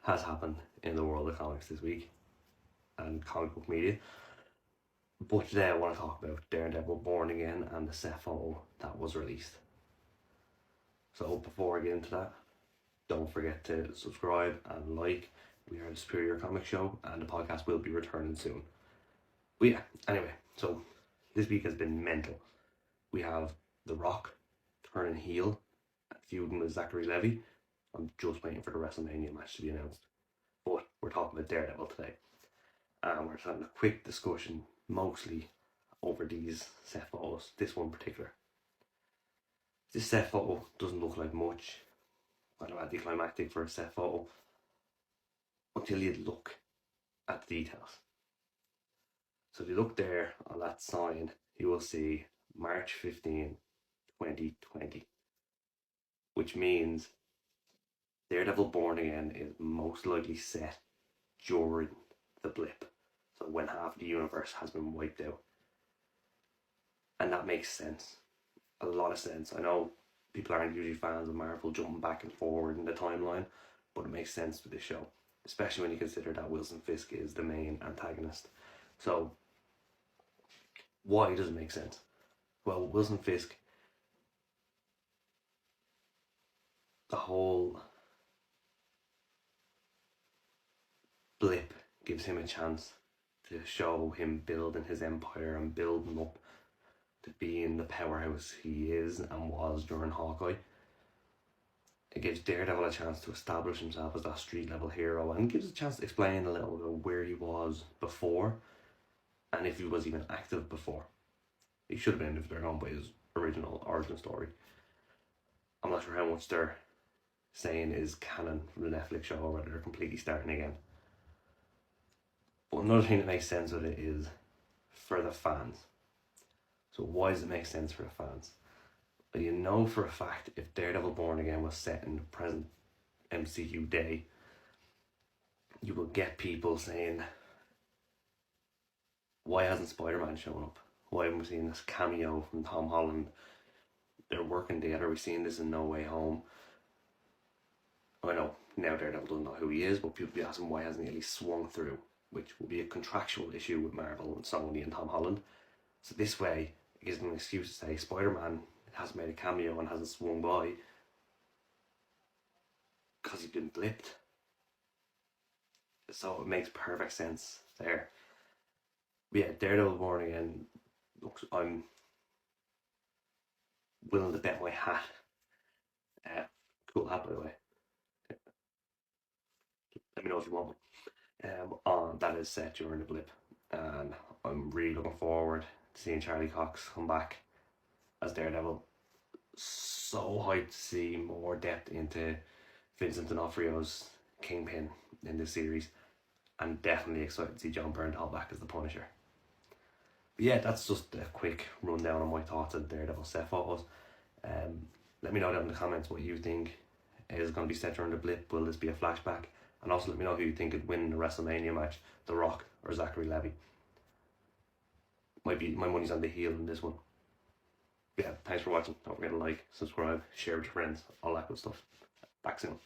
has happened in the world of comics this week and comic book media. But today I want to talk about Daredevil Born Again and the set photo that was released. So before I get into that, don't forget to subscribe and like. We are the Superior Comic Show and the podcast will be returning soon. But yeah, anyway, so this week has been mental. We have The Rock turning heel, feuding with Zachary Levi. I'm just waiting for the WrestleMania match to be announced. But we're talking about Daredevil today. And we're having a quick discussion, mostly over these set photos, this one in particular. This set photo doesn't look like much, kind of anticlimactic for a set photo, until you look at the details. So if you look there on that sign, you will see March 15, 2020, which means Daredevil Born Again is most likely set during the blip. So when half the universe has been wiped out. And that makes sense. A lot of sense. I know people aren't usually fans of Marvel jumping back and forward in the timeline, but it makes sense for this show. Especially when you consider that Wilson Fisk is the main antagonist. So, why does it make sense? Well, Wilson Fisk, the whole blip gives him a chance to show him building his empire and building up to being the powerhouse he is and was during Hawkeye. It gives Daredevil a chance to establish himself as that street level hero and gives a chance to explain a little bit where he was before and if he was even active before. He should have been if they're going by his original origin story. I'm not sure how much they're saying is canon from the Netflix show or whether they're completely starting again. But another thing that makes sense with it is for the fans. So why does it make sense for the fans? Well, you know for a fact if Daredevil Born Again was set in the present MCU day, you will get people saying, why hasn't Spider-Man shown up? Why haven't we seen this cameo from Tom Holland? They're working together. We've seen this in No Way Home. I know now Daredevil doesn't know who he is, but people be asking why hasn't he at least swung through, which will be a contractual issue with Marvel and Sony and Tom Holland. So this way, it gives them an excuse to say Spider-Man hasn't made a cameo and hasn't swung by because he's been blipped. So it makes perfect sense there. But yeah, Daredevil Born Again, looks, I'm willing to bet my hat. Cool hat, by the way. Let me know if you want one. On that is set during the blip, and I'm really looking forward to seeing Charlie Cox come back as Daredevil. So hyped to see more depth into Vincent D'Anofrio's Kingpin in this series, and definitely excited to see Jon Bernthal back as the Punisher. But yeah, that's just a quick rundown on my thoughts on Daredevil set photos. Let me know down in the comments what you think is going to be set during the blip. Will this be a flashback? And also let me know who you think could win the WrestleMania match, The Rock or Zachary Levi. My money's on the heel in this one. Yeah, thanks for watching. Don't forget to like, subscribe, share with your friends, all that good stuff. Back soon.